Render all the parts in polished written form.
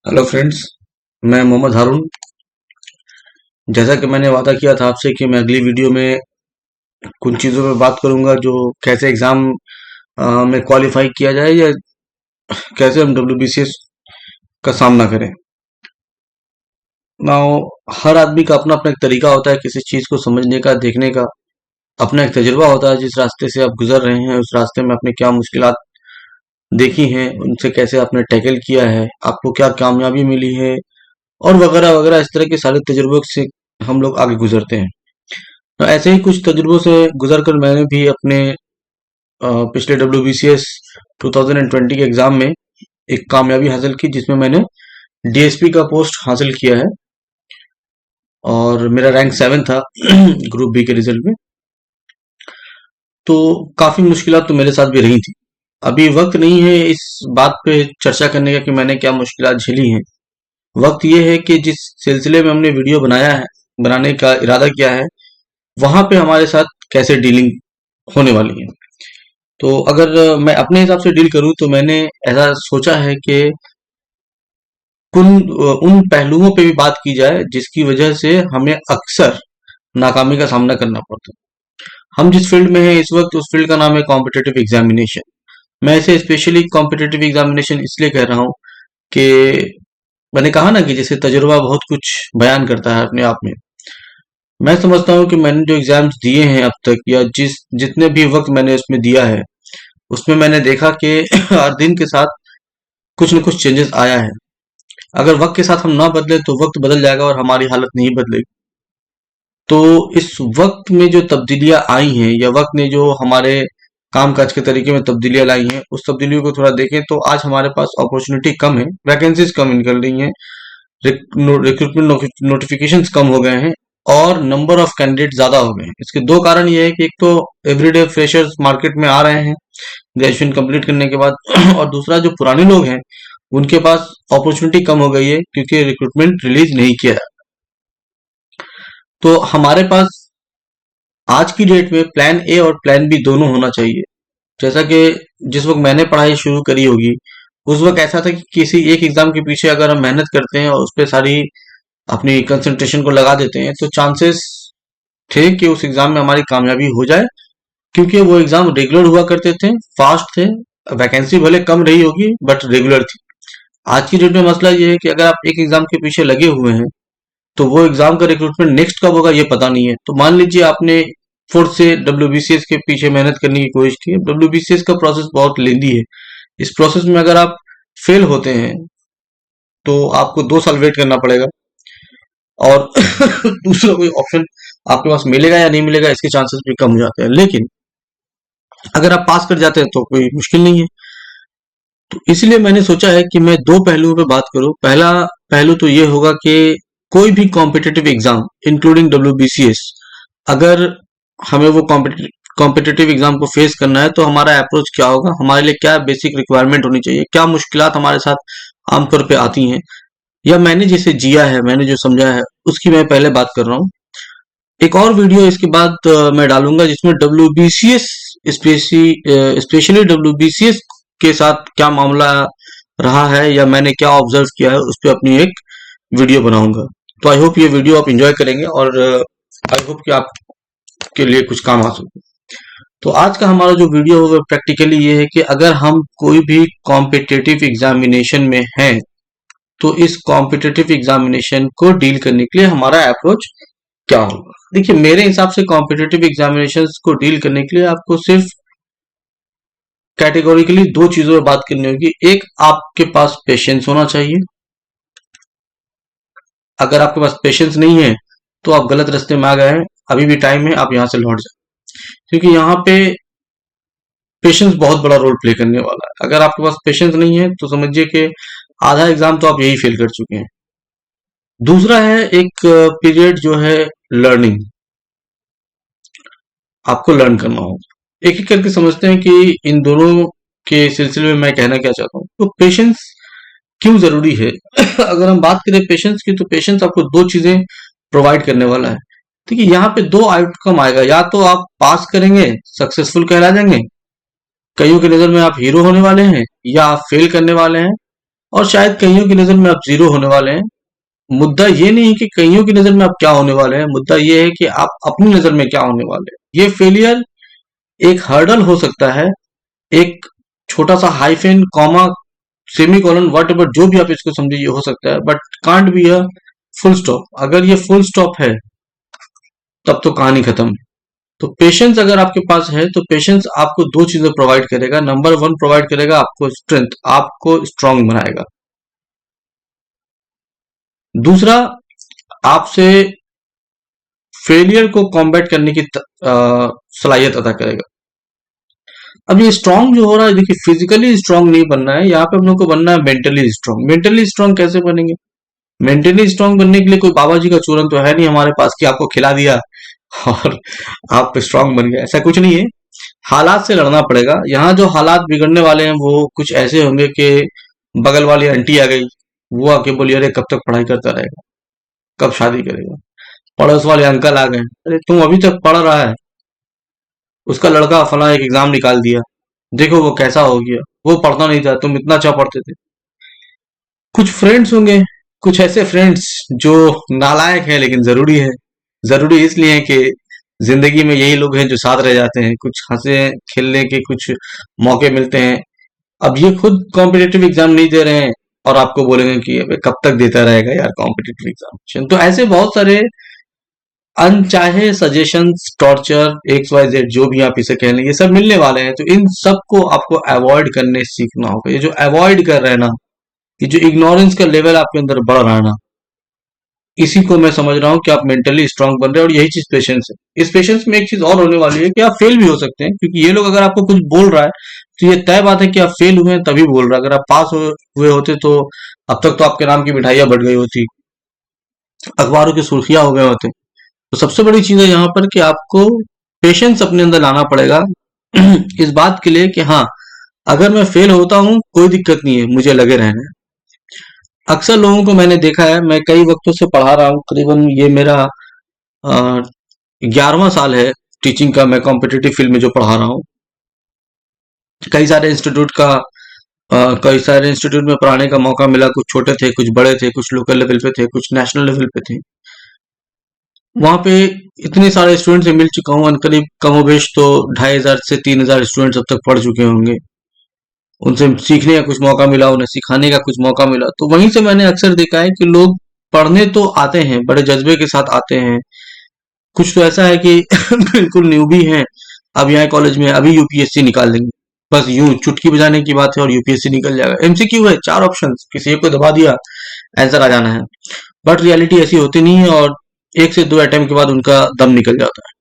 Hello friends. मैं मोहम्मद हारून। जैसा कि मैंने वादा किया था आपसे कि मैं अगली वीडियो में कुछ चीज़ों पे बात करूंगा, जो कैसे एग्ज़ाम में क्वालिफाई किया जाए या कैसे हम डब्ल्यूबीसीएस का सामना करें। नाउ हर आदमी का अपना अपना एक तरीका होता है किसी चीज़ को समझने का, देखने का। अपना एक तजुर्बा होता है, जिस रास्ते से आप गुजर रहे हैं उस रास्ते में आपने क्या मुश्किलात देखी हैं, उनसे कैसे आपने टैकल किया है, आपको क्या कामयाबी मिली है और वगैरह वगैरह। इस तरह के सारे तजुर्बों से हम लोग आगे गुजरते हैं। तो ऐसे ही कुछ तजुर्बों से गुजर कर मैंने भी अपने पिछले WBCS 2020 के एग्जाम में एक कामयाबी हासिल की, जिसमें मैंने डीएसपी का पोस्ट हासिल किया है और मेरा रैंक 7 था ग्रुप बी के रिजल्ट में। तो काफी मुश्किलात तो मेरे साथ भी रही थी। अभी वक्त नहीं है इस बात पे चर्चा करने का कि मैंने क्या मुश्किलात झेली हैं। वक्त ये है कि जिस सिलसिले में हमने वीडियो बनाने का इरादा किया है, वहां पे हमारे साथ कैसे डीलिंग होने वाली है। तो अगर मैं अपने हिसाब से डील करूं तो मैंने ऐसा सोचा है कि उन उन पहलुओं पे भी बात की जाए जिसकी वजह से हमें अक्सर नाकामी का सामना करना पड़ता है। हम जिस फील्ड में हैं इस वक्त, उस फील्ड का नाम है कॉम्पिटिटिव एग्जामिनेशन। मैं इसे स्पेशली कॉम्पिटिटिव एग्जामिनेशन इसलिए कह रहा हूं कि मैंने कहा ना कि जैसे तजुर्बा बहुत कुछ बयान करता है अपने आप में। मैं समझता हूँ कि मैंने जो एग्जाम्स दिए हैं अब तक, या जितने भी वक्त मैंने उसमें दिया है, उसमें मैंने देखा कि हर दिन के साथ कुछ न कुछ चेंजेस आया है। अगर वक्त के साथ हम ना बदले तो वक्त बदल जाएगा और हमारी हालत नहीं बदलेगी। तो इस वक्त में जो तब्दीलियां आई हैं, या वक्त ने जो हमारे कामकाज के तरीके में तब्दीलियां लाई हैं, उस तब्दीलियों को थोड़ा देखें तो आज हमारे पास अपॉर्चुनिटी कम है, वैकेंसीज कम निकल रही हैं, रिक्रूटमेंट नोटिफिकेशंस कम हो गए हैं और नंबर ऑफ कैंडिडेट ज्यादा हो गए हैं। इसके दो कारण ये है कि एक तो एवरीडे फ्रेशर्स मार्केट में आ रहे हैं ग्रेजुएशन कंप्लीट करने के बाद और दूसरा जो पुराने लोग हैं उनके पास अपॉर्चुनिटी कम हो गई है क्योंकि रिक्रूटमेंट रिलीज नहीं किया है। तो हमारे पास आज की डेट में प्लान ए और प्लान बी दोनों होना चाहिए। जैसा कि जिस वक्त मैंने पढ़ाई शुरू करी होगी उस वक्त ऐसा था कि किसी एक एग्जाम के पीछे अगर हम मेहनत करते हैं और उस पर सारी अपनी कंसंट्रेशन को लगा देते हैं तो चांसेस थे कि उस एग्जाम में हमारी कामयाबी हो जाए, क्योंकि वो एग्जाम रेगुलर हुआ करते थे, फास्ट थे। वैकेंसी भले कम रही होगी बट रेगुलर थी। आज की डेट में मसला ये है कि अगर आप एक एग्जाम के पीछे लगे हुए हैं तो वो एग्जाम का रिक्रूटमेंट नेक्स्ट कब होगा ये पता नहीं है। तो मान लीजिए आपने फोर्थ से WBCS के पीछे मेहनत करने की कोशिश की। WBCS का प्रोसेस बहुत लेंदी है। इस प्रोसेस में अगर आप फेल होते हैं तो आपको 2 साल वेट करना पड़ेगा और दूसरा कोई ऑप्शन आपके पास मिलेगा या नहीं मिलेगा इसके चांसेस भी कम हो जाते हैं। लेकिन अगर आप पास कर जाते हैं तो कोई मुश्किल नहीं है। तो इसलिए मैंने सोचा है कि मैं दो पहलुओं पे बात करूं। पहला पहलू तो ये होगा कि कोई भी कॉम्पिटिटिव एग्जाम इंक्लूडिंग WBCS, अगर हमें वो कॉम्पिटिटिव एग्जाम को फेस करना है तो हमारा अप्रोच क्या होगा, हमारे लिए क्या बेसिक रिक्वायरमेंट होनी चाहिए, क्या मुश्किलात हमारे साथ आमतौर पे आती हैं, या मैंने जिसे जिया है, मैंने जो समझा है उसकी मैं पहले बात कर रहा हूँ। एक और वीडियो इसके बाद मैं डालूंगा जिसमें WBCS स्पेशली WBCS के साथ क्या मामला रहा है या मैंने क्या ऑब्जर्व किया है उस पर अपनी एक वीडियो बनाऊंगा। तो आई होप ये वीडियो आप एंजॉय करेंगे और आई होप कि आपके लिए कुछ काम आ सके। तो आज का हमारा जो वीडियो होगा प्रैक्टिकली ये है कि अगर हम कोई भी कॉम्पिटिटिव एग्जामिनेशन में हैं तो इस कॉम्पिटिटिव एग्जामिनेशन को डील करने के लिए हमारा अप्रोच क्या होगा। देखिए, मेरे हिसाब से कॉम्पिटिटिव एग्जामिनेशंस को डील करने के लिए आपको सिर्फ कैटेगोरिकली दो चीजों पर बात करनी होगी। एक, आपके पास पेशेंस होना चाहिए। अगर आपके पास पेशेंस नहीं है तो आप गलत रास्ते में आ गए हैं, अभी भी टाइम है, आप यहां से लौट जाए, क्योंकि यहाँ पे पेशेंस बहुत बड़ा रोल प्ले करने वाला है। अगर आपके पास पेशेंस नहीं है तो समझिए कि आधा एग्जाम तो आप यही फेल कर चुके हैं। दूसरा है एक पीरियड जो है लर्निंग, आपको लर्न करना होगा। एक एक करके समझते हैं कि इन दोनों के सिलसिले में मैं कहना क्या चाहता हूँ। तो पेशेंस क्यों जरूरी है अगर हम बात करें पेशेंस की, तो पेशेंस आपको दो चीजें प्रोवाइड करने वाला है। ठीक है, यहाँ पे दो आउटकम आएगा, या तो आप पास करेंगे, सक्सेसफुल कहला जाएंगे, कईयों की नजर में आप हीरो होने वाले हैं, या आप फेल करने वाले हैं और शायद कईयों की नजर में आप जीरो होने वाले हैं। मुद्दा ये नहीं है कि कईयों की नजर में आप क्या होने वाले हैं, मुद्दा ये है कि आप अपनी नजर में क्या होने वाले हैं। ये फेलियर एक हर्डल हो सकता है, एक छोटा सा hyphen comma semi colon what ever जो भी आप इसको समझिए हो सकता है, but can't be a full stop. अगर ये फुल स्टॉप है तब तो कहानी खत्म है। तो पेशेंस अगर आपके पास है तो पेशेंस आपको दो चीजें प्रोवाइड करेगा। नंबर वन प्रोवाइड करेगा आपको स्ट्रेंथ, आपको स्ट्रांग बनाएगा। दूसरा, आपसे फेलियर को कॉम्बैट करने की सलाहियत अदा करेगा। अब ये स्ट्रांग जो हो रहा है, देखिए फिजिकली स्ट्रांग नहीं बनना है, यहाँ पे हम लोग को बनना है मेंटली स्ट्रांग। मेंटली स्ट्रांग कैसे बनेंगे? मेंटली स्ट्रांग बनने के लिए कोई बाबा जी का चूरन तो है नहीं हमारे पास कि आपको खिला दिया और आप स्ट्रांग बन गए, ऐसा कुछ नहीं है। हालात से लड़ना पड़ेगा। यहाँ जो हालात बिगड़ने वाले हैं वो कुछ ऐसे होंगे कि बगल वाली आंटी आ गई, वो आके बोली अरे कब तक पढ़ाई करता रहेगा, कब शादी करेगा। पड़ोस वाले अंकल आ गए, अरे तुम अभी तक पढ़ रहा है, उसका लड़का फला एक एग्जाम निकाल दिया, देखो वो कैसा हो गया, वो पढ़ता नहीं था, तुम इतना अच्छा पढ़ते थे। कुछ फ्रेंड्स होंगे, कुछ ऐसे फ्रेंड्स जो नालायक है लेकिन जरूरी है। जरूरी इसलिए है कि जिंदगी में यही लोग हैं जो साथ रह जाते हैं, कुछ हंसे खेलने के कुछ मौके मिलते हैं। अब ये खुद कॉम्पिटेटिव एग्जाम नहीं दे रहे हैं और आपको बोलेंगे कि अबे कब तक देता रहेगा यार कॉम्पिटेटिव एग्जाम। तो ऐसे बहुत सारे अनचाहे suggestions, torture, X Y Z जो भी आप इसे कह लें, ये सब मिलने वाले हैं। तो इन सब को आपको अवॉइड करने सीखना होगा। ये जो अवॉइड कर रहे हैं ना, ये जो इग्नोरेंस का लेवल आपके अंदर बढ़ रहा है ना, इसी को मैं समझ रहा हूँ कि आप मेंटली स्ट्रांग बन रहे हैं। और यही चीज पेशेंस है। इस पेशेंस में एक चीज और होने वाली है कि आप फेल भी हो सकते हैं, क्योंकि ये लोग अगर आपको कुछ बोल रहा है तो ये तय बात है कि आप फेल हुए हैं तभी बोल रहा है। अगर आप पास हुए होते तो अब तक तो आपके नाम की मिठाइयां बढ़ गई होती, अखबारों की सुर्खियां हो गए होते। तो सबसे बड़ी चीज है यहाँ पर कि आपको पेशेंस अपने अंदर लाना पड़ेगा इस बात के लिए कि हाँ, अगर मैं फेल होता हूँ कोई दिक्कत नहीं है, मुझे लगे रहना है। अक्सर लोगों को मैंने देखा है, मैं कई वक्तों से पढ़ा रहा हूँ, करीबन ये मेरा 11वां साल है टीचिंग का। मैं कॉम्पिटिटिव फील्ड में जो पढ़ा रहा हूँ, कई सारे इंस्टीट्यूट का कई सारे इंस्टीट्यूट में पढ़ाने का मौका मिला। कुछ छोटे थे, कुछ बड़े थे, कुछ लोकल लेवल पे थे, कुछ नेशनल लेवल पे थे। वहां पे इतने सारे स्टूडेंट से मिल चुका हूँ, करीब कमोबेश तो 2500 से 3000 स्टूडेंट्स अब तक पढ़ चुके होंगे। उनसे सीखने का कुछ मौका मिला, उन्हें सिखाने का कुछ मौका मिला। तो वहीं से मैंने अक्सर देखा है कि लोग पढ़ने तो आते हैं, बड़े जज्बे के साथ आते हैं। कुछ तो ऐसा है कि बिल्कुल न्यूबी हैं, अब यहाँ कॉलेज में अभी यूपीएससी निकाल देंगे, बस यूं चुटकी बजाने की बात है और यूपीएससी निकल जाएगा। एमसीक्यू है, 4 ऑप्शन, किसी एक को दबा दिया, आंसर आ जाना है। बट रियलिटी ऐसी होती नहीं है और 1 से 2 अटेम्प्ट के बाद उनका दम निकल जाता है।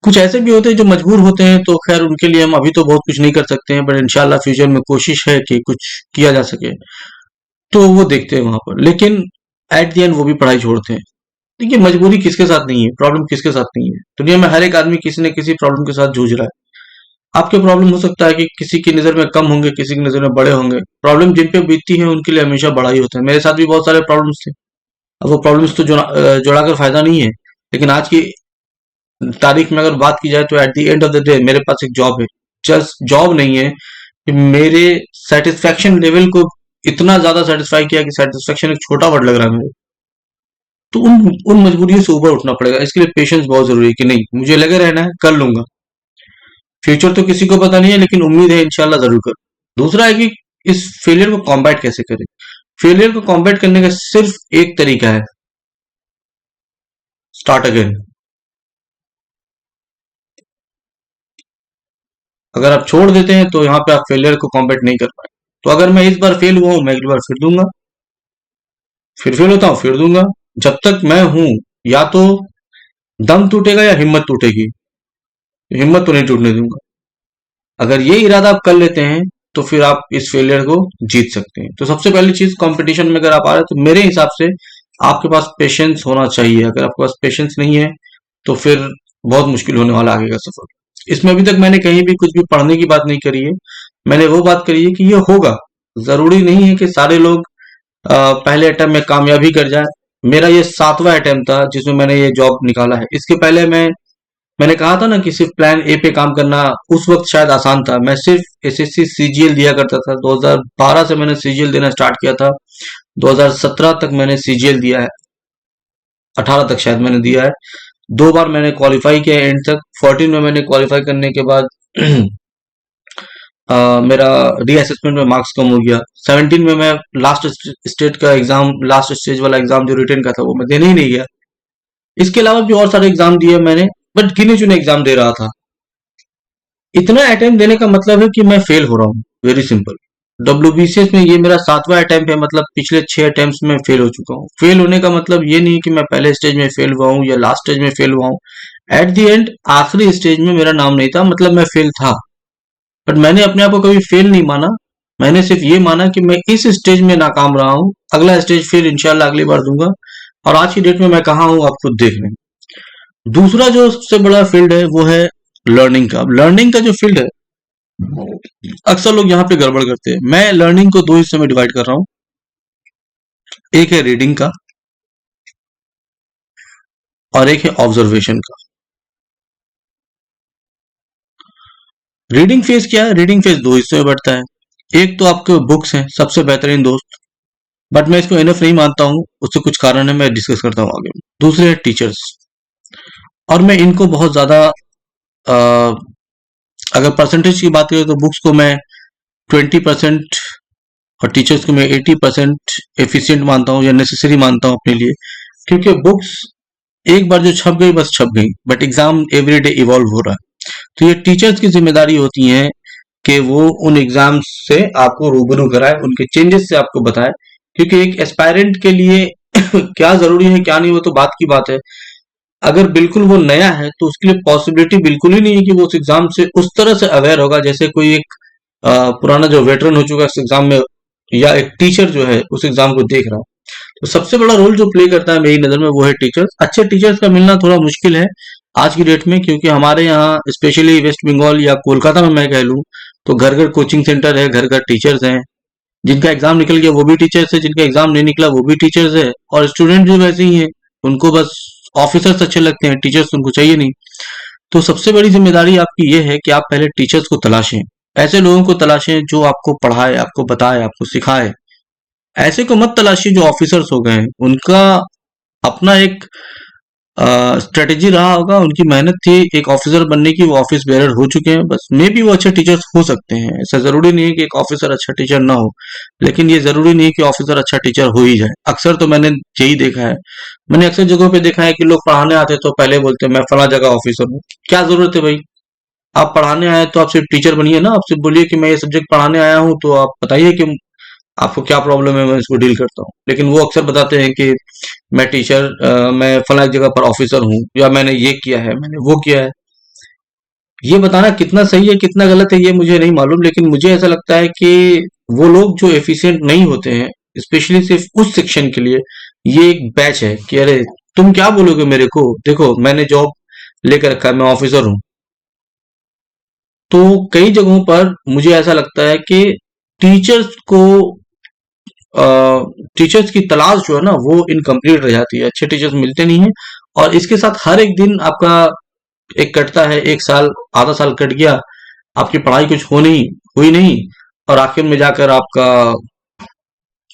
कुछ ऐसे भी होते हैं जो मजबूर होते हैं, तो खैर उनके लिए हम अभी तो बहुत कुछ नहीं कर सकते हैं, बट इंशाल्लाह फ्यूचर में कोशिश है कि कुछ किया जा सके। तो वो देखते हैं वहां पर, लेकिन एट द एंड वो भी पढ़ाई छोड़ते हैं। देखिए मजबूरी किसके साथ नहीं है, प्रॉब्लम किसके साथ नहीं है। दुनिया में हर एक आदमी किसी न किसी प्रॉब्लम के साथ जूझ रहा है। आपके प्रॉब्लम हो सकता है कि किसी की नजर में कम होंगे, किसी की नजर में बड़े होंगे। प्रॉब्लम जिन पे बीतती है उनके लिए हमेशा बड़ा ही होता है। मेरे साथ भी बहुत सारे प्रॉब्लम्स थे। अब वो प्रॉब्लम्स तो जोड़ाकर फायदा नहीं है, लेकिन आज की तारीख में अगर बात की जाए तो at the end of the day मेरे पास एक जॉब है। जस्ट जॉब नहीं है कि मेरे सेटिस्फेक्शन लेवल को इतना ज्यादा सेटिस्फाई किया कि सेटिस्फेक्शन एक छोटा वर्ड लग रहा है मेरे। तो उन मजबूरियों से ऊपर उठना पड़ेगा। इसके लिए पेशेंस बहुत जरूरी है कि नहीं, मुझे लगे रहना है, कर लूंगा। फ्यूचर तो किसी को पता नहीं है, लेकिन उम्मीद है इंशाल्लाह जरूर कर। दूसरा है कि इस फेलियर को कॉम्बैट कैसे करें। फेलियर को कॉम्बैट करने का सिर्फ एक तरीका है, स्टार्ट अगेन। अगर आप छोड़ देते हैं तो यहाँ पे आप फेलियर को कॉम्बैट नहीं कर पाए। तो अगर मैं इस बार फेल हुआ हूं, मैं अगली बार फिर दूंगा, फिर फेल होता हूं फिर दूंगा। जब तक मैं हूं, या तो दम टूटेगा या हिम्मत टूटेगी। हिम्मत तो नहीं टूटने दूंगा। अगर ये इरादा आप कर लेते हैं तो फिर आप इस फेलियर को जीत सकते हैं। तो सबसे पहली चीज, कंपटीशन में अगर आप आ रहे हैं तो मेरे हिसाब से आपके पास पेशेंस होना चाहिए। अगर आपके पास पेशेंस नहीं है तो फिर बहुत मुश्किल होने वाला आगे का सफर। इसमें अभी तक मैंने कहीं भी कुछ भी पढ़ने की बात नहीं करी है। मैंने वो बात करी है कि ये होगा। जरूरी नहीं है कि सारे लोग पहले अटेम्प्ट में कामयाबी कर जाए। मेरा ये 7वां अटेम्प्ट था जिसमें मैंने ये जॉब निकाला है। इसके पहले मैं मैंने कहा था ना कि सिर्फ प्लान ए पे काम करना उस वक्त शायद आसान था। मैं सिर्फ एसएससी सीजीएल दिया करता था। 2012 से मैंने सीजीएल देना स्टार्ट किया था। 2017 तक मैंने सीजीएल दिया है। 18 तक शायद मैंने दिया है। 2 बार मैंने क्वालिफाई किया एंड तक। 14 में मैंने क्वालिफाई करने के बाद मेरा रीअसेसमेंट में मार्क्स कम हो गया। 17 में मैं लास्ट स्टेट का एग्जाम, लास्ट स्टेज वाला एग्जाम जो रिटर्न का था, वो मैं देने ही नहीं गया। इसके अलावा भी और सारे एग्जाम दिए मैंने, बट गिने चुने एग्जाम दे रहा था। इतना अटेम्प्ट देने का मतलब है कि मैं फेल हो रहा हूँ। Very simple. डब्ल्यूबीसीएस में ये मेरा 7वां अटेम्प्ट है, मतलब पिछले 6 अटेम्प्ट में फेल हो चुका हूँ। फेल होने का मतलब ये नहीं कि मैं पहले स्टेज में फेल हुआ हूँ या लास्ट स्टेज में फेल हुआ हूँ। एट द एंड आखिरी स्टेज में मेरा नाम नहीं था, मतलब मैं फेल था। बट मैंने अपने आप को कभी फेल नहीं माना। मैंने सिर्फ ये माना कि मैं इस स्टेज में नाकाम रहा हूँ, अगला स्टेज फिर इंशाल्लाह अगली बार दूंगा। और आज की डेट में मैं कहाँ हूँ आप खुद देख रहे हैं। दूसरा जो सबसे बड़ा फील्ड है वो है लर्निंग का। अब लर्निंग का जो फील्ड है, अक्सर लोग यहाँ पे गड़बड़ करते हैं। मैं लर्निंग को 2 हिस्सों में डिवाइड कर रहा हूँ। एक है रीडिंग का और एक है ऑब्जर्वेशन का। रीडिंग फेज क्या है? रीडिंग फेज 2 हिस्सों में बढ़ता है। एक तो आपके बुक्स हैं, सबसे बेहतरीन दोस्त, बट मैं इसको इनफ नहीं मानता हूँ। उससे कुछ कारण है, मैं डिस्कस करता हूँ आगे। दूसरे है टीचर्स, और मैं इनको बहुत ज्यादा अगर परसेंटेज की बात करें तो बुक्स को मैं 20% और टीचर्स को मैं 80% एफिशिएंट मानता हूँ या नेसेसरी मानता हूँ अपने लिए। क्योंकि बुक्स एक बार जो छप गई बस छप गई, but exam every day evolve हो रहा है। तो ये टीचर्स की जिम्मेदारी होती है कि वो उन एग्जाम्स से आपको रूबरू कराए, उनके चेंजेस से आपको बताए। क्योंकि एक एस्पायरेंट के लिए क्या जरूरी है क्या नहीं, वो तो बात की बात है। अगर बिल्कुल वो नया है तो उसके लिए पॉसिबिलिटी बिल्कुल ही नहीं है कि वो उस एग्जाम से उस तरह से अवेयर होगा जैसे कोई एक पुराना जो वेटरन हो चुका है उस एग्जाम में, या एक टीचर जो है उस एग्जाम को देख रहा है। तो सबसे बड़ा रोल जो प्ले करता है मेरी नजर में वो है टीचर्स। अच्छे टीचर्स का मिलना थोड़ा मुश्किल है आज की डेट में, क्योंकि हमारे यहाँ स्पेशली वेस्ट बंगाल या कोलकाता में मैं कह लूँ तो घर घर कोचिंग सेंटर है, घर घर टीचर्स हैं। जिनका एग्जाम निकल गया वो भी टीचर्स है, जिनका एग्जाम नहीं निकला वो भी टीचर्स है, और स्टूडेंट भी वैसे ही हैं। उनको बस ऑफिसर्स अच्छे लगते हैं, टीचर्स उनको चाहिए नहीं। तो सबसे बड़ी जिम्मेदारी आपकी ये है कि आप पहले टीचर्स को तलाशें। ऐसे लोगों को तलाशें जो आपको पढ़ाए, आपको बताए, आपको सिखाए। ऐसे को मत तलाशिए जो ऑफिसर्स हो गए हैं। उनका अपना एक स्ट्रेटेजी रहा होगा, उनकी मेहनत थी एक ऑफिसर बनने की, वो ऑफिस बेरर हो चुके हैं बस। मे बी वो अच्छे टीचर्स हो सकते हैं, ऐसा जरूरी नहीं है कि एक ऑफिसर अच्छा टीचर ना हो, लेकिन ये जरूरी नहीं है कि ऑफिसर अच्छा टीचर हो ही जाए। अक्सर तो मैंने यही देखा है। मैंने अक्सर जगहों पे देखा है कि लोग पढ़ाने आते तो पहले बोलते हैं मैं फला जगह ऑफिसर हूँ। क्या जरूरत है भाई? आप पढ़ाने आए तो आप सिर्फ टीचर बनिए ना। आप सिर्फ बोलिए कि मैं ये सब्जेक्ट पढ़ाने आया हूँ, तो आप बताइए कि आपको क्या प्रॉब्लम है, मैं इसको डील करता हूँ। लेकिन वो अक्सर बताते हैं कि मैं टीचर, मैं फला एक जगह पर ऑफिसर हूँ, या मैंने ये किया है, मैंने वो किया है। ये बताना कितना सही है कितना गलत है ये मुझे नहीं मालूम, लेकिन मुझे ऐसा लगता है कि वो लोग जो एफिशिएंट नहीं होते हैं, स्पेशली सिर्फ उस सेक्शन के लिए, ये एक बैच है कि अरे तुम क्या बोलोगे मेरे को, देखो मैंने जॉब लेकर रखा है, मैं ऑफिसर हूँ। तो कई जगहों पर मुझे ऐसा लगता है कि टीचर्स को टीचर्स की तलाश जो है ना वो इनकम्प्लीट रह जाती है, अच्छे टीचर्स मिलते नहीं है। और इसके साथ हर एक दिन आपका एक कटता है, एक साल आधा साल कट गया, आपकी पढ़ाई कुछ हो नहीं हुई नहीं, और आखिर में जाकर आपका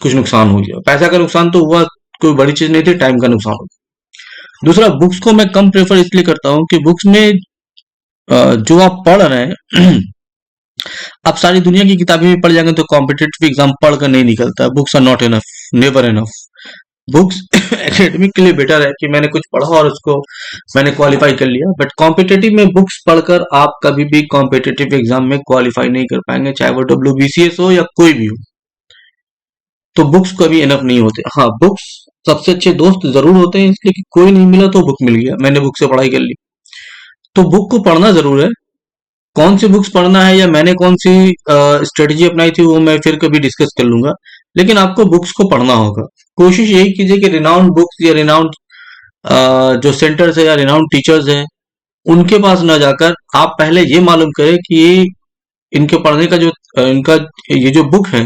कुछ नुकसान हो गया। पैसा का नुकसान तो हुआ, कोई बड़ी चीज नहीं थी, टाइम का नुकसान हो गया। दूसरा, बुक्स को मैं कम प्रेफर इसलिए करता हूँ कि बुक्स में जो आप पढ़ रहे हैं आप सारी दुनिया की किताबें भी पढ़ जाएंगे तो कॉम्पिटेटिव एग्जाम पढ़कर नहीं निकलता। Books are not enough, never enough. Books academic के लिए बेटर है कि मैंने कुछ पढ़ा और उसको मैंने क्वालिफाई कर लिया, बट कॉम्पिटेटिव में बुक्स पढ़कर आप कभी भी कॉम्पिटेटिव एग्जाम में क्वालिफाई नहीं कर पाएंगे, चाहे वो डब्ल्यूबीसीएस हो या कोई भी हो। तो बुक्स कभी इनफ नहीं होते। हाँ, बुक्स सबसे अच्छे दोस्त जरूर होते हैं, इसलिए कि कोई नहीं मिला तो बुक मिल गया, मैंने बुक से पढ़ाई कर ली। तो बुक को पढ़ना जरूर है। कौन सी बुक्स पढ़ना है या मैंने कौन सी स्ट्रेटजी अपनाई थी वो मैं फिर कभी डिस्कस कर लूंगा, लेकिन आपको बुक्स को पढ़ना होगा। कोशिश यही कीजिए कि रिनाउंड बुक्स या रिनाउंड जो सेंटर्स है या रिनाउंड टीचर्स हैं उनके पास ना जाकर आप पहले ये मालूम करें कि इनके पढ़ने का जो इनका ये जो बुक है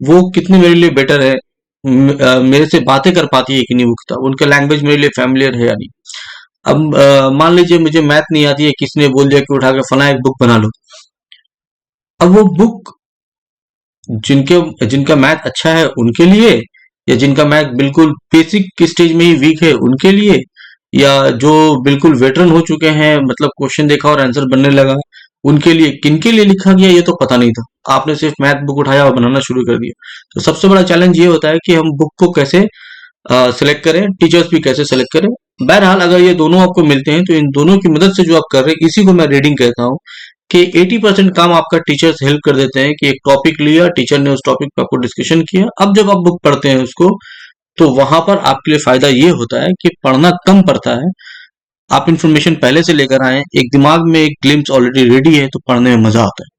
वो कितनी मेरे लिए बेटर है, मेरे से बातें कर पाती है कि नहीं बुक, उनका लैंग्वेज मेरे लिए फैमिलियर है या नहीं। अब मान लीजिए मुझे मैथ नहीं आती है, किसी ने बोल दिया कि उठा के फला एक बुक बना लो। अब वो बुक जिनके जिनका मैथ अच्छा है उनके लिए, या जिनका मैथ बिल्कुल बेसिक स्टेज में ही वीक है उनके लिए, या जो बिल्कुल वेटरन हो चुके हैं, मतलब क्वेश्चन देखा और आंसर बनने लगा उनके लिए, किनके लिए लिखा गया ये तो पता नहीं था। आपने सिर्फ मैथ बुक उठाया और बनाना शुरू कर दिया। तो सबसे बड़ा चैलेंज ये होता है कि हम बुक को कैसे सेलेक्ट करें, टीचर्स भी कैसे सेलेक्ट करें। बहरहाल अगर ये दोनों आपको मिलते हैं तो इन दोनों की मदद से जो आप कर रहे हैं, इसी को मैं रीडिंग कहता हूँ कि 80% काम आपका टीचर्स हेल्प कर देते हैं कि एक टॉपिक लिया, टीचर ने उस टॉपिक पर आपको डिस्कशन किया, अब जब आप बुक पढ़ते हैं उसको, तो वहां पर आपके लिए फायदा ये होता है कि पढ़ना कम पड़ता है। आप इन्फॉर्मेशन पहले से लेकर आए, एक दिमाग में एक ग्लिम्स ऑलरेडी रेडी है, तो पढ़ने में मजा आता है।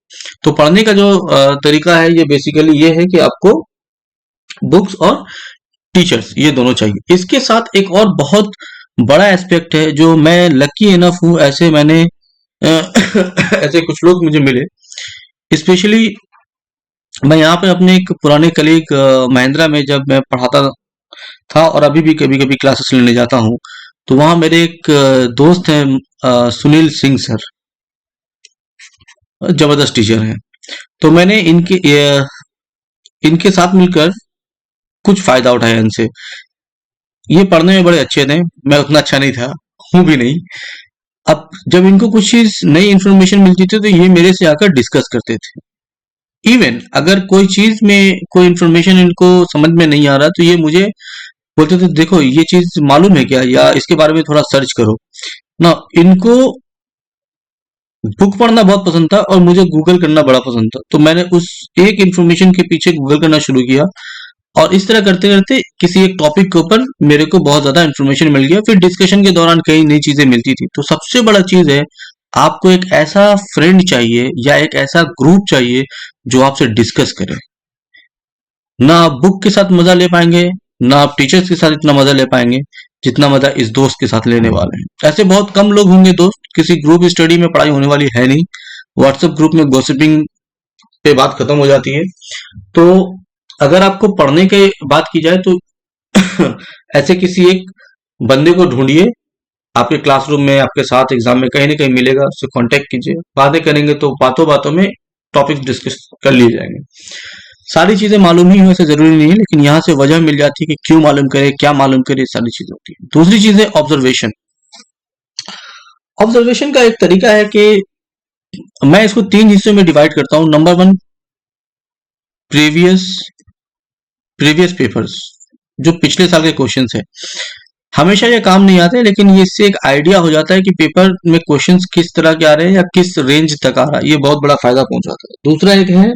तो पढ़ने का जो तरीका है ये बेसिकली ये है कि आपको बुक्स और टीचर्स ये दोनों चाहिए। इसके साथ एक और बहुत बड़ा एस्पेक्ट है जो मैं लकी इनफ हूं, ऐसे मैंने ऐसे कुछ लोग मुझे मिले, स्पेशली मैं यहाँ पे अपने एक पुराने कलीग महिंद्रा में जब मैं पढ़ाता था और अभी भी कभी कभी क्लासेस लेने जाता हूँ, तो वहाँ मेरे एक दोस्त हैं, सुनील सिंह सर, जबरदस्त टीचर हैं। तो मैंने इनके साथ मिलकर कुछ फायदा उठाया इनसे। ये पढ़ने में बड़े अच्छे थे, मैं उतना अच्छा नहीं था, हूं भी नहीं। अब जब इनको कुछ चीज नई इन्फॉर्मेशन मिलती थी तो ये मेरे से आकर डिस्कस करते थे। इवन अगर कोई चीज में कोई इन्फॉर्मेशन इनको समझ में नहीं आ रहा तो ये मुझे बोलते थे, देखो ये चीज मालूम है क्या, या इसके बारे में थोड़ा सर्च करो ना। इनको बुक पढ़ना बहुत पसंद था और मुझे गूगल करना बड़ा पसंद था, तो मैंने उस एक इन्फॉर्मेशन के पीछे गूगल करना शुरू किया और इस तरह करते करते किसी एक टॉपिक के ऊपर मेरे को बहुत ज्यादा इन्फॉर्मेशन मिल गया। फिर डिस्कशन के दौरान कई नई चीजें मिलती थी। तो सबसे बड़ा चीज है, आपको एक ऐसा फ्रेंड चाहिए या एक ऐसा ग्रुप चाहिए जो आपसे डिस्कस करे। ना आप बुक के साथ मजा ले पाएंगे, ना आप टीचर्स के साथ इतना मजा ले पाएंगे जितना मजा इस दोस्त के साथ लेने वाले हैं। ऐसे बहुत कम लोग होंगे दोस्त, किसी ग्रुप स्टडी में पढ़ाई होने वाली है नहीं, व्हाट्सएप ग्रुप में गॉसिपिंग पे बात खत्म हो जाती है। तो अगर आपको पढ़ने की बात की जाए तो ऐसे किसी एक बंदे को ढूंढिए, आपके क्लासरूम में आपके साथ एग्जाम में कहीं ना कहीं मिलेगा, उससे कांटेक्ट कीजिए, बातें करेंगे तो बातों बातों में टॉपिक डिस्कस कर लिए जाएंगे। सारी चीजें मालूम ही हो ऐसे जरूरी नहीं है, लेकिन यहाँ से वजह मिल जाती है कि क्यों मालूम करे, क्या मालूम करे, सारी चीजें होती है। दूसरी चीज है ऑब्जर्वेशन। ऑब्जर्वेशन का एक तरीका है कि मैं इसको 3 हिस्सों में डिवाइड करता हूं। नंबर 1, प्रीवियस प्रीवियस पेपर्स, जो पिछले साल के क्वेश्चंस है। हमेशा ये काम नहीं आते, लेकिन ये इससे एक आइडिया हो जाता है कि पेपर में क्वेश्चंस किस तरह के आ रहे हैं या किस रेंज तक आ रहा है, ये बहुत बड़ा फायदा पहुंचाता है। दूसरा एक है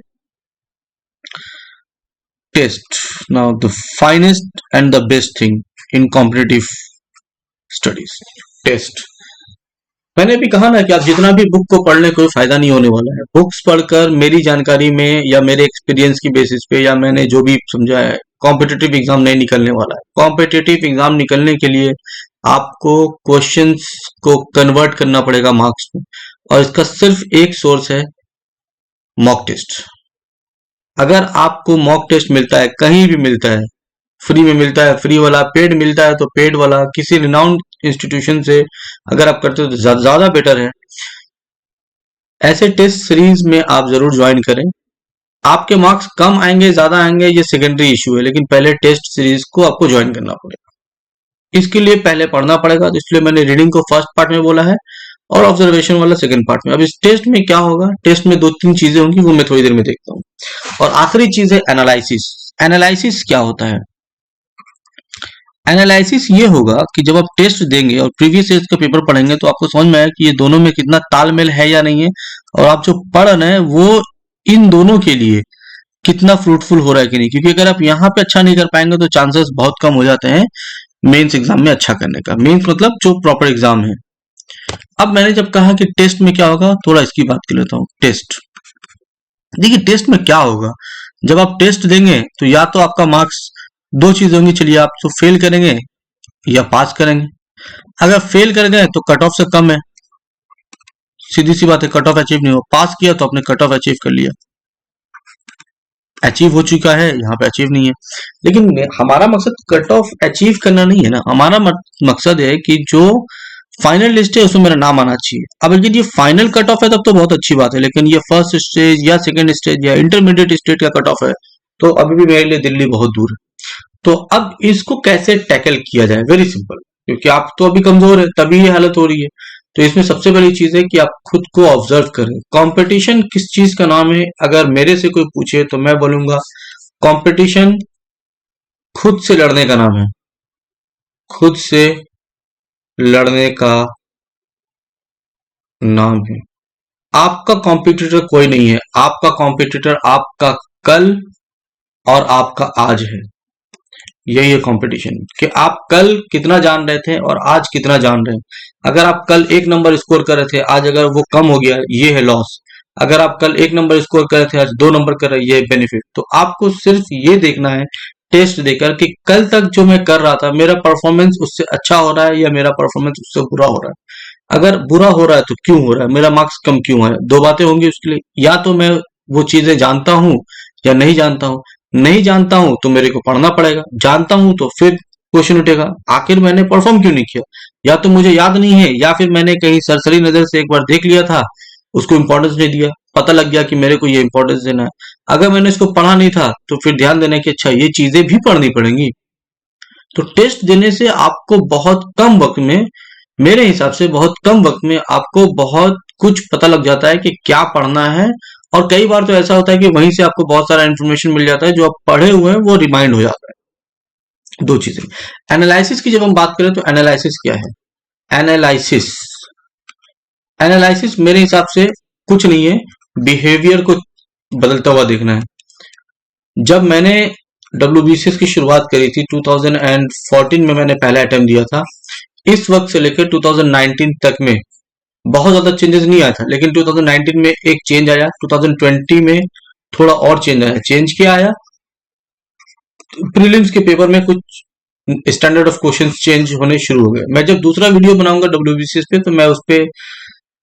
test. Now the finest and the best thing in competitive studies, test. मैंने भी कहा ना कि आप जितना भी बुक को पढ़ लें कोई फायदा नहीं होने वाला है। बुक्स पढ़कर मेरी जानकारी में या मेरे एक्सपीरियंस की बेसिस पे या मैंने जो भी समझा है, कॉम्पिटिटिव एग्जाम नहीं निकलने वाला है। कॉम्पिटिटिव एग्जाम निकलने के लिए आपको क्वेश्चंस को कन्वर्ट करना पड़ेगा मार्क्स में, और इसका सिर्फ एक सोर्स है, मॉक टेस्ट। अगर आपको मॉक टेस्ट मिलता है, कहीं भी मिलता है, फ्री में मिलता है फ्री वाला, पेड मिलता है तो पेड वाला, किसी रिनाउंड इंस्टीट्यूशन से अगर आप करते हो तो ज्यादा बेटर है। ऐसे टेस्ट सीरीज में आप जरूर ज्वाइन करें। आपके मार्क्स कम आएंगे ज्यादा आएंगे ये सेकेंडरी इशू है, लेकिन पहले टेस्ट सीरीज को आपको ज्वाइन करना पड़ेगा। इसके लिए पहले पढ़ना पड़ेगा, तो इसलिए मैंने रीडिंग को फर्स्ट पार्ट में बोला है और ऑब्जर्वेशन वाला सेकंड पार्ट में। अब इस टेस्ट में क्या होगा, टेस्ट में 2-3 चीजें होंगी, वो मैं थोड़ी देर में देखता हूँ। और आखिरी चीज है एनालिसिस। एनालिसिस क्या होता है? एनालिसिस ये होगा कि जब आप टेस्ट देंगे और प्रीवियस ईयर का पेपर पढ़ेंगे तो आपको समझ में आए कि ये दोनों में कितना तालमेल है या नहीं है, और आप जो पढ़ रहे हैं वो इन दोनों के लिए कितना फ्रूटफुल हो रहा है कि नहीं। क्योंकि अगर आप यहाँ पे अच्छा नहीं कर पाएंगे तो चांसेस बहुत कम हो जाते हैं मेंस एग्जाम में अच्छा करने का। मेंस मतलब जो प्रॉपर एग्जाम है। अब मैंने जब कहा कि टेस्ट में क्या होगा, थोड़ा इसकी बात कर लेता हूँ। टेस्ट, देखिए टेस्ट में क्या होगा, जब आप टेस्ट देंगे तो या तो आपका मार्क्स 2 चीज होंगी, चलिए आप तो फेल करेंगे या पास करेंगे। अगर फेल कर गए तो कट ऑफ से कम है, सीधी सी बात है, कट ऑफ अचीव नहीं हो। पास किया तो आपने कट ऑफ अचीव कर लिया, अचीव हो चुका है, यहाँ पे अचीव नहीं है। लेकिन हमारा मकसद कट ऑफ अचीव करना नहीं है ना, हमारा मकसद है कि जो फाइनल लिस्ट है उसमें मेरा नाम आना चाहिए। अब अगर ये फाइनल कट ऑफ है तब तो बहुत अच्छी बात है, लेकिन ये फर्स्ट स्टेज या सेकंड स्टेज या इंटरमीडिएट स्टेज का कट ऑफ है तो अभी भी मेरे लिए दिल्ली बहुत दूर है। तो अब इसको कैसे टैकल किया जाए? वेरी सिंपल, क्योंकि आप तो अभी कमजोर है तभी ये हालत हो रही है। तो इसमें सबसे बड़ी चीज है कि आप खुद को ऑब्जर्व करें। कंपटीशन किस चीज का नाम है? अगर मेरे से कोई पूछे तो मैं बोलूंगा कंपटीशन खुद से लड़ने का नाम है। खुद से लड़ने का नाम है। आपका कॉम्पिटिटर कोई नहीं है, आपका कॉम्पिटिटर आपका कल और आपका आज है। यही है कंपटीशन, कि आप कल कितना जान रहे थे और आज कितना जान रहे हैं। अगर आप कल 1 नंबर स्कोर कर रहे थे, आज अगर वो कम हो गया, ये है लॉस। अगर आप कल 1 नंबर स्कोर कर रहे थे, आज 2 नंबर कर रहे हैं, ये है बेनिफिट। तो आपको सिर्फ ये देखना है टेस्ट देकर कि कल तक जो मैं कर रहा था मेरा परफॉर्मेंस उससे अच्छा हो रहा है या मेरा परफॉर्मेंस उससे बुरा हो रहा है। अगर बुरा हो रहा है तो क्यों हो रहा है, मेरा मार्क्स कम क्यों है? दो बातें होंगी उसके लिए, या तो मैं वो चीजें जानता हूं या नहीं जानता हूं। नहीं जानता हूं तो मेरे को पढ़ना पड़ेगा, जानता हूं तो फिर क्वेश्चन उठेगा आखिर मैंने परफॉर्म क्यों नहीं किया। या तो मुझे याद नहीं है, या फिर मैंने कहीं सरसरी नजर से एक बार देख लिया था, उसको इंपॉर्टेंस नहीं दिया, पता लग गया कि मेरे को ये इंपॉर्टेंस देना है। अगर मैंने इसको पढ़ा नहीं था तो फिर ध्यान देना कि अच्छा ये चीजें भी पढ़नी पड़ेंगी। तो टेस्ट देने से आपको बहुत कम वक्त में, मेरे हिसाब से बहुत कम वक्त में आपको बहुत कुछ पता लग जाता है कि क्या पढ़ना है। और कई बार तो ऐसा होता है कि वहीं से आपको बहुत सारा इंफॉर्मेशन मिल जाता है, जो आप पढ़े हुए हैं वो रिमाइंड हो जाता है। दो चीजें। एनालिसिस की जब हम बात करें तो एनालिसिस क्या है? एनालिसिस एनालिसिस मेरे हिसाब से कुछ नहीं है, बिहेवियर को बदलता हुआ देखना है। जब मैंने WBCS की शुरुआत करी थी 2014 में, मैंने पहला अटेम्प्ट दिया था। इस वक्त से लेकर 2019 तक में बहुत ज्यादा चेंजेस नहीं आया था, लेकिन 2019 में एक चेंज आया, 2020 में थोड़ा और चेंज आया। चेंज क्या आया? प्रीलिम्स के पेपर में कुछ स्टैंडर्ड ऑफ क्वेश्चंस चेंज होने शुरू हो गए। मैं जब दूसरा वीडियो बनाऊंगा WBCS पे तो मैं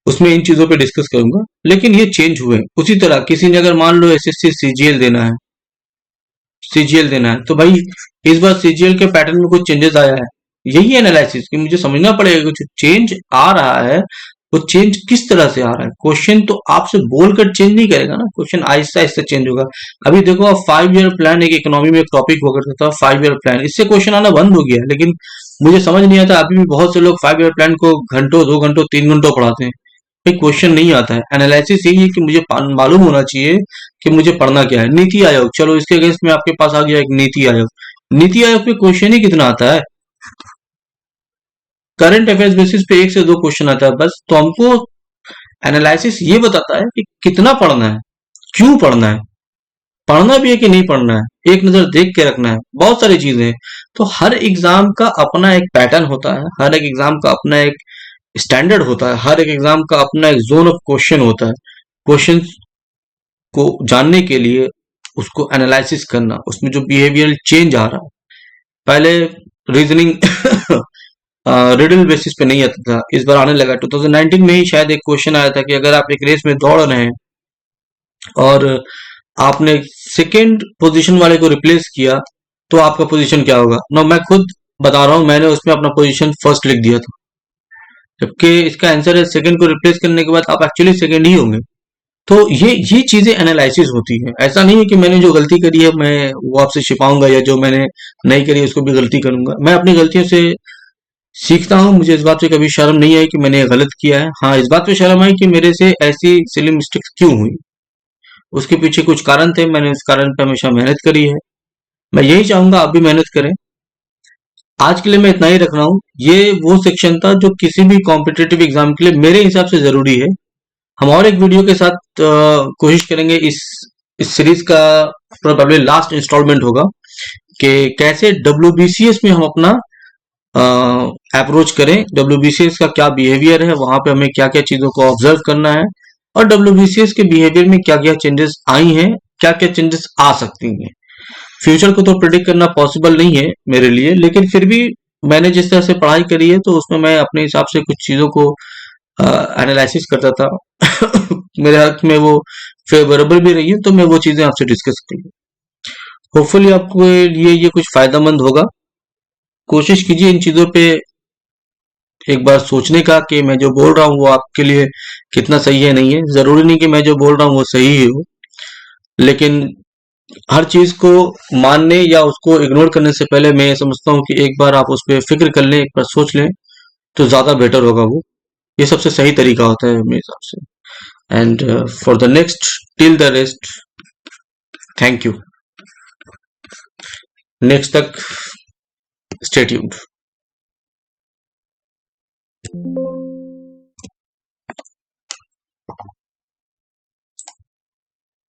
उसमें इन चीजों पे डिस्कस करूंगा, लेकिन ये चेंज हुए। उसी तरह किसी ने अगर मान लो SSC CGL देना है, तो भाई इस बार CGL के पैटर्न में कुछ चेंजेस आया है। यही एनालिसिस कि मुझे समझना पड़ेगा कि जो चेंज आ रहा है वो चेंज किस तरह से आ रहा है। क्वेश्चन तो आपसे बोलकर चेंज नहीं करेगा ना, क्वेश्चन आहिस्ता आहिस्ता चेंज होगा। अभी देखो आप 5 ईयर प्लान, एक इकोनॉमी में एक टॉपिक हुआ करता था 5 ईयर प्लान, इससे क्वेश्चन आना बंद हो गया। लेकिन मुझे समझ नहीं आता, अभी भी बहुत से लोग 5 ईयर प्लान को घंटों, 2 घंटों, 3 घंटों पढ़ाते हैं। भाई क्वेश्चन नहीं आता है। एनालिसिस यही है कि मुझे मालूम होना चाहिए कि मुझे पढ़ना क्या है। नीति आयोग, चलो इसके अगेंस्ट में आपके पास आ गया एक नीति आयोग। नीति आयोग पे क्वेश्चन ही कितना आता है? करंट अफेयर्स बेसिस पे 1 से 2 क्वेश्चन आता है बस। तो हमको एनालिसिस ये बताता है कि कितना पढ़ना है, क्यों पढ़ना है, पढ़ना भी है कि नहीं पढ़ना है, एक नजर देख के रखना है, बहुत सारी चीजें हैं। तो हर एग्जाम का अपना एक पैटर्न होता है, हर एक एग्जाम का अपना एक स्टैंडर्ड होता है, हर एक एग्जाम का अपना एक जोन ऑफ क्वेश्चन होता है। क्वेश्चन को जानने के लिए उसको एनालिसिस करना, उसमें जो बिहेवियरल चेंज आ रहा है। पहले रीजनिंग रिडल बेसिस पे नहीं आता था, इस बार आने लगा। 2019 में ही शायद एक क्वेश्चन आया था कि अगर आप एक रेस में दौड़ रहे हैं और आपने सेकेंड पोजीशन वाले को रिप्लेस किया तो आपका पोजीशन क्या होगा। ना मैं खुद बता रहा हूं, मैंने उसमें अपना पोजीशन फर्स्ट लिख दिया था, जबकि इसका आंसर है सेकंड को रिप्लेस करने के बाद आप एक्चुअली सेकंड ही होंगे। तो ये चीजें एनालिसिस होती है। ऐसा नहीं है कि मैंने जो गलती करी है मैं वो आपसे छिपाऊंगा, या जो मैंने नहीं करी उसको भी गलती करूंगा। मैं अपनी गलतियों से सीखता हूँ। मुझे इस बात पे कभी शर्म नहीं आई कि मैंने ये गलत किया है। हाँ, इस बात पे शर्म आई कि मेरे से ऐसी सिली मिस्टेक्स क्यों हुई, उसके पीछे कुछ कारण थे, मैंने उस कारण पे हमेशा मेहनत करी है। मैं यही चाहूंगा आप भी मेहनत करें। आज के लिए मैं इतना ही रख रहा हूँ। ये वो सेक्शन था जो किसी भी कॉम्पिटेटिव एग्जाम के लिए मेरे हिसाब से जरूरी है। हम और एक वीडियो के साथ कोशिश करेंगे, इस सीरीज का प्रोबेबली लास्ट इंस्टॉलमेंट होगा कि कैसे WBCS में हम अपना अप्रोच करें, WBCS का क्या बिहेवियर है, वहां पे हमें क्या क्या चीजों को ऑब्जर्व करना है, और WBCS के बिहेवियर में क्या क्या चेंजेस आई हैं, क्या क्या चेंजेस आ सकती हैं। फ्यूचर को तो प्रिडिक्ट करना पॉसिबल नहीं है मेरे लिए, लेकिन फिर भी मैंने जिस तरह से पढ़ाई करी है तो उसमें मैं अपने हिसाब से कुछ चीजों को एनालिसिस करता था। मेरे हाथ में वो फेवरेबल भी रही है, तो मैं वो चीजें आपसे डिस्कस करूँ। होपफुली आपको ये कुछ फायदेमंद होगा। कोशिश कीजिए इन चीजों पे एक बार सोचने का कि मैं जो बोल रहा हूँ वो आपके लिए कितना सही है नहीं है। जरूरी नहीं कि मैं जो बोल रहा हूँ वो सही ही हो, लेकिन हर चीज को मानने या उसको इग्नोर करने से पहले मैं ये समझता हूँ कि एक बार आप उस पर फिक्र कर लें, एक बार सोच लें, तो ज्यादा बेटर होगा वो। ये सबसे सही तरीका होता है मेरे हिसाब से। And for the next, till the rest, thank you. Next तक स्टे ट्यून्ड।